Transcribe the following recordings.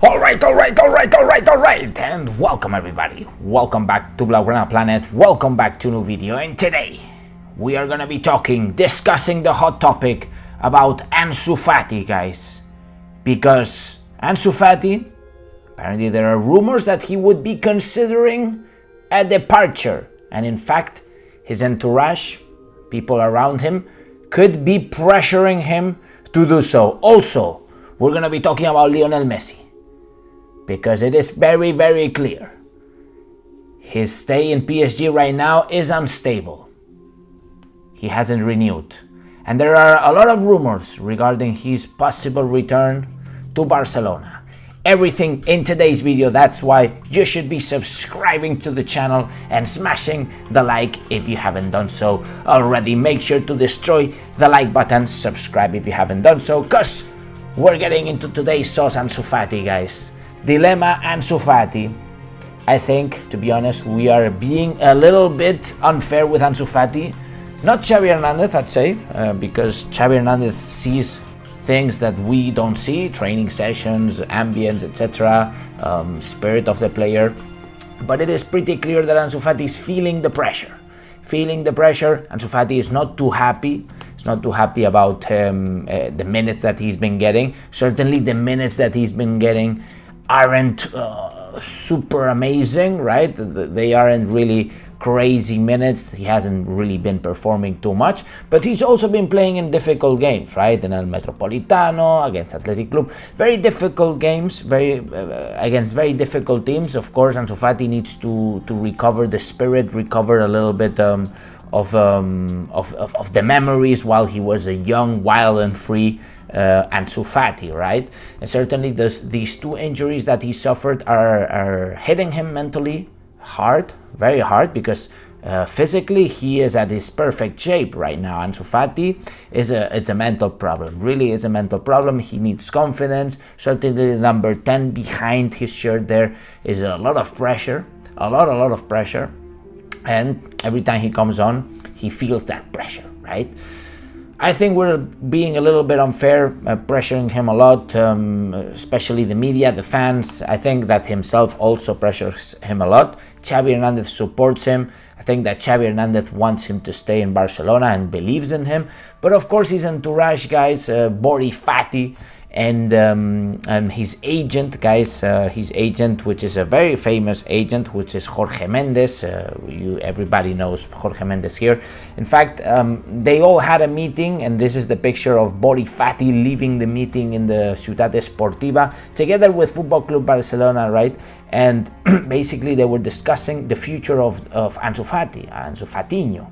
Alright, and welcome everybody. Welcome back to Blaugrana Planet. Welcome back to a new video. And today we are gonna be discussing the hot topic about ANSU Fati, guys. Because ANSU Fati, apparently there are rumors that he would be considering a departure, and in fact, his entourage, people around him, could be pressuring him to do so. Also, we're gonna be talking about Lionel Messi, because it is very, very clear his stay in PSG right now is unstable. He hasn't renewed. And there are a lot of rumors regarding his possible return to Barcelona. Everything in today's video, that's why you should be subscribing to the channel and smashing the like if you haven't done so already. Make sure to destroy the like button, subscribe if you haven't done so, because we're getting into today's sauce ANSU Fati, guys. Dilemma ANSU Fati. I think, to be honest, we are being a little bit unfair with ANSU Fati. Not Xavi Hernandez, I'd say, because Xavi Hernandez sees things that we don't see, training sessions, ambience, etc., spirit of the player. But it is pretty clear that ANSU Fati is feeling the pressure. ANSU Fati is not too happy. He's not too happy about the minutes that he's been getting. Certainly the minutes that he's been getting aren't super amazing, right? They aren't really crazy minutes. He hasn't really been performing too much, but he's also been playing in difficult games, right? In El Metropolitano, against Athletic Club, very difficult games, against very difficult teams. Of course, ANSU Fati needs to recover the spirit, recover a little bit of the memories while he was a young, wild and free ANSU Fati, right? And certainly these two injuries that he suffered are hitting him mentally hard, very hard, because physically he is at his perfect shape right now. ANSU Fati it's a mental problem, really is a mental problem. He needs confidence. Certainly the number 10 behind his shirt there is a lot of pressure, a lot of pressure, and every time he comes on he feels that pressure, right? I think we're being a little bit unfair, pressuring him a lot, especially the media, the fans. I think that himself also pressures him a lot. Xavi Hernandez supports him. I think that Xavi Hernandez wants him to stay in Barcelona and believes in him. But of course his entourage, guys, Bori Fati, and his agent, guys, his agent, which is a very famous agent, which is Jorge Mendes. Everybody knows Jorge Mendes here. In fact, they all had a meeting, and this is the picture of Bori Fati leaving the meeting in the Ciutat Esportiva together with Football Club Barcelona, right? And basically they were discussing the future of ANSU Fati, ANSU Fatiño.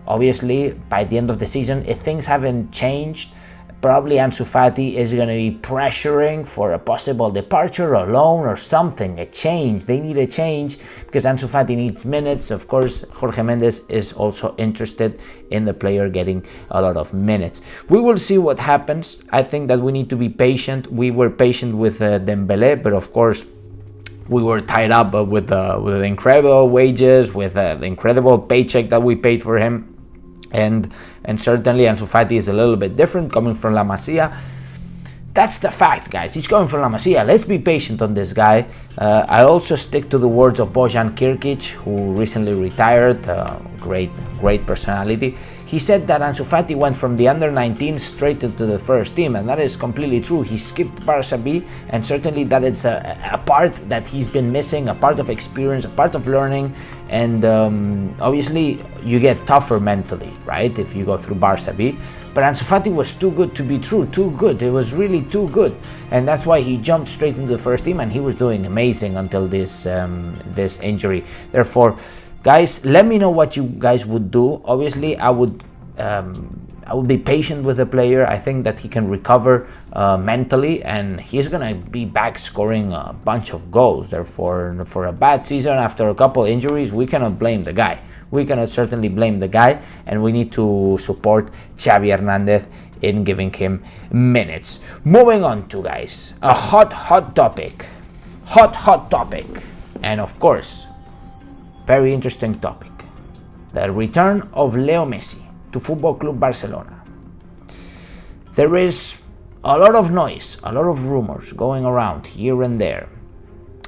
Obviously, by the end of the season, if things haven't changed, probably ANSU Fati is going to be pressuring for a possible departure or loan or something, a change. They need a change because ANSU Fati needs minutes. Of course, Jorge Mendes is also interested in the player getting a lot of minutes. We will see what happens. I think that we need to be patient. We were patient with Dembélé, but of course, we were tied up with the incredible wages, with the incredible paycheck that we paid for him. And certainly ANSU Fati is a little bit different, coming from La Masia. That's the fact, guys. He's coming from La Masia. Let's be patient on this guy. I also stick to the words of Bojan Kirkic, who recently retired. Great personality. He said that ANSU Fati went from the under-19 straight into the first team, and that is completely true. He skipped Barça B, and certainly that is a part that he's been missing, a part of experience, a part of learning, and obviously you get tougher mentally, right, if you go through Barça B. But ANSU Fati was too good to be true, too good. It was really too good, and that's why he jumped straight into the first team, and he was doing amazing until this injury. Therefore, guys, let me know what you guys would do. Obviously, I would be patient with the player. I think that he can recover mentally, and he's gonna be back scoring a bunch of goals. Therefore, for a bad season after a couple injuries, we cannot blame the guy. We cannot certainly blame the guy, and we need to support Xavi Hernandez in giving him minutes. Moving on to, guys, a hot topic, and of course, very interesting topic: the return of Leo Messi to Football Club Barcelona. There is a lot of noise, a lot of rumors going around here and there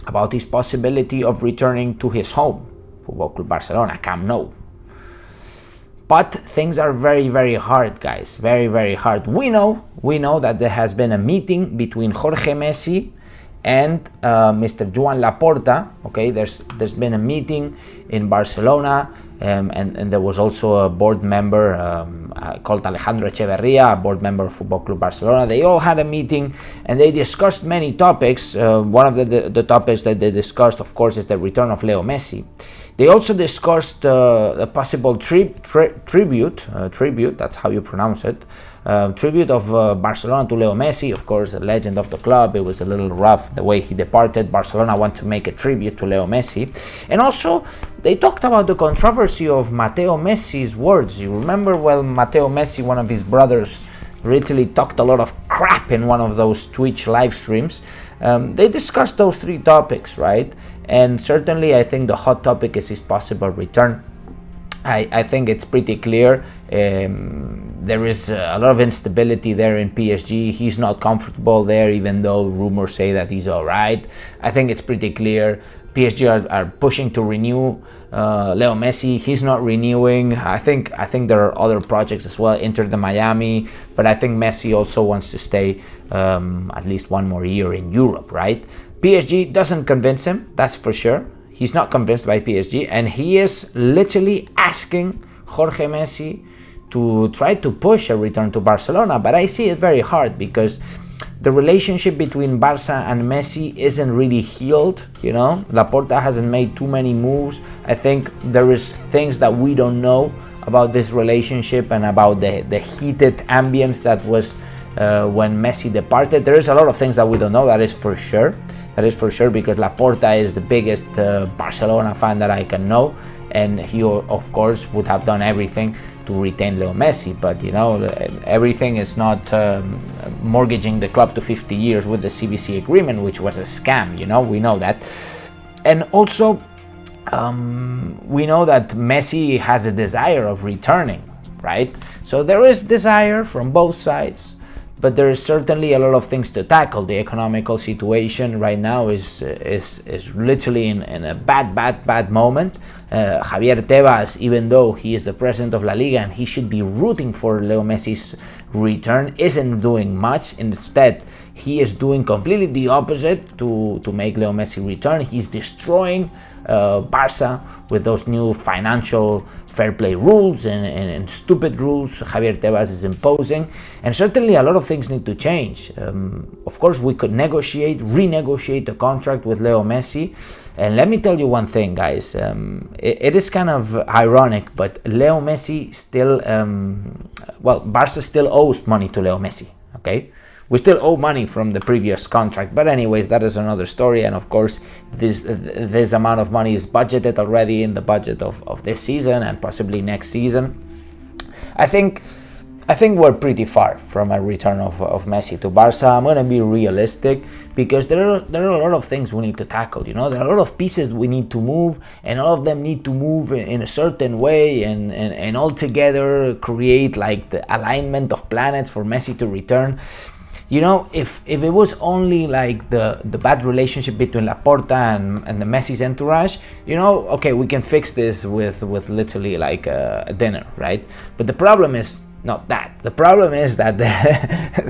about his possibility of returning to his home, Football Club Barcelona, Camp Nou. But things are very, very hard, guys. Very, very hard. We know that there has been a meeting between Jorge Messi and Mr. Joan Laporta. Okay, there's been a meeting in Barcelona, and there was also a board member called Alejandro Echeverria, a board member of Football Club Barcelona. They all had a meeting and they discussed many topics. One of the topics that they discussed, of course, is the return of Leo Messi. They also discussed a possible tribute, that's how you pronounce it, tribute of Barcelona to Leo Messi, of course, a legend of the club. It was a little rough the way he departed. Barcelona want to make a tribute to Leo Messi. And also, they talked about the controversy of Mateu Messi's words. You remember, well, Mateu Messi, one of his brothers, literally talked a lot of crap in one of those Twitch live streams. They discussed those three topics, right? And certainly I think the hot topic is his possible return. I think it's pretty clear. There is a lot of instability there in PSG. He's not comfortable there, even though rumors say that he's all right. I think it's pretty clear. PSG are pushing to renew Leo Messi. He's not renewing. I think there are other projects as well. Inter de Miami, but I think Messi also wants to stay at least one more year in Europe, right? PSG doesn't convince him, that's for sure. He's not convinced by PSG, and he is literally asking Jorge Messi to try to push a return to Barcelona. But I see it very hard because the relationship between Barça and Messi isn't really healed, you know. Laporta hasn't made too many moves. I think there is things that we don't know about this relationship and about the heated ambience that was when Messi departed. There is a lot of things that we don't know, that is for sure. That is for sure, because Laporta is the biggest Barcelona fan that I can know, and he of course would have done everything to retain Leo Messi. But you know, everything is not mortgaging the club to 50 years with the CVC agreement, which was a scam, you know, we know that. And also we know that Messi has a desire of returning, right? So there is desire from both sides, but there is certainly a lot of things to tackle. The economical situation right now is literally in a bad moment. Javier Tebas, even though he is the president of La Liga and he should be rooting for Leo Messi's return, isn't doing much. Instead, he is doing completely the opposite to make Leo Messi return. He's destroying Barça with those new financial fair play rules and stupid rules Javier Tebas is imposing, and certainly a lot of things need to change. Of course, we could renegotiate the contract with Leo Messi, and let me tell you one thing, guys. It is kind of ironic, but Leo Messi still, Barca still owes money to Leo Messi, okay? We still owe money from the previous contract, but anyways, that is another story. And of course, this amount of money is budgeted already in the budget of this season and possibly next season. I think we're pretty far from a return of Messi to Barca. I'm gonna be realistic because there are a lot of things we need to tackle. You know, there are a lot of pieces we need to move, and all of them need to move in a certain way, and all together create like the alignment of planets for Messi to return. You know, if it was only like the bad relationship between Laporta and the Messi's entourage, you know, okay, we can fix this with literally like a dinner, right? But the problem is not that. The problem is that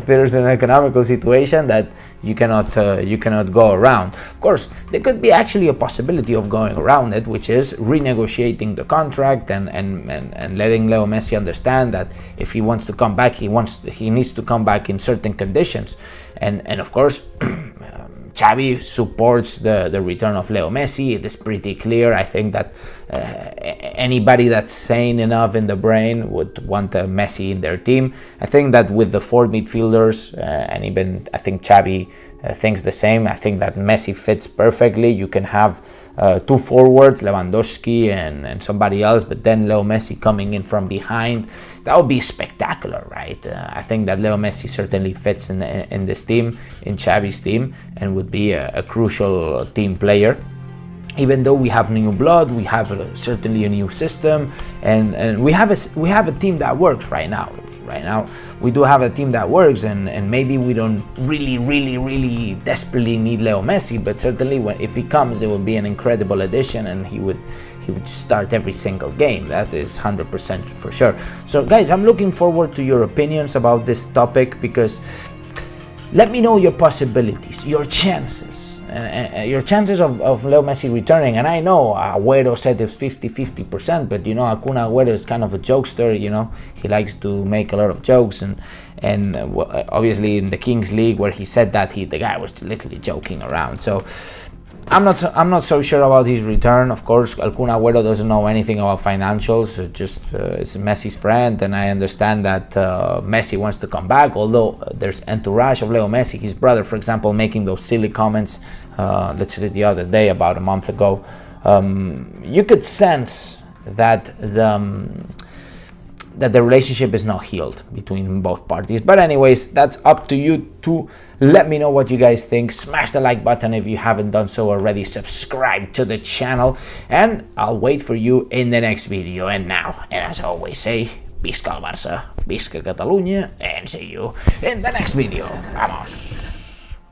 there's an economical situation that you cannot go around. Of course, there could be actually a possibility of going around it, which is renegotiating the contract and letting Leo Messi understand that if he wants to come back, he needs to come back in certain conditions. And of course, Xavi supports the return of Leo Messi. It is pretty clear. I think that anybody that's sane enough in the brain would want Messi in their team. I think that with the four midfielders, and even I think Xavi thinks the same. I think that Messi fits perfectly. You can have two forwards, Lewandowski and somebody else, but then Leo Messi coming in from behind. That would be spectacular, right? I think that Leo Messi certainly fits in this team, in Xavi's team, and would be a crucial team player. Even though we have new blood, we have certainly a new system, and we have a team that works right now. right now. We do have a team that works, and maybe we don't really desperately need Leo Messi, but certainly if he comes, it will be an incredible addition, and he would start every single game. That is 100% for sure. So guys, I'm looking forward to your opinions about this topic, because let me know your possibilities, your chances. Your chances of Leo Messi returning. And I know Agüero said it's 50%, but Kun Agüero is kind of a jokester. He likes to make a lot of jokes, and obviously in the Kings League where he said that, the guy was literally joking around. So I'm not so sure about his return. Of course, Kun Agüero doesn't know anything about financials. Just is Messi's friend, and I understand that Messi wants to come back. Although there's entourage of Leo Messi, his brother, for example, making those silly comments literally the other day, about a month ago. You could sense that the relationship is not healed between both parties. But anyways, that's up to you to let me know what you guys think. Smash the like button if you haven't done so already. Subscribe to the channel, and I'll wait for you in the next video. And as I always say, visca el Barça, visca Catalunya, and see you in the next video. Vamos!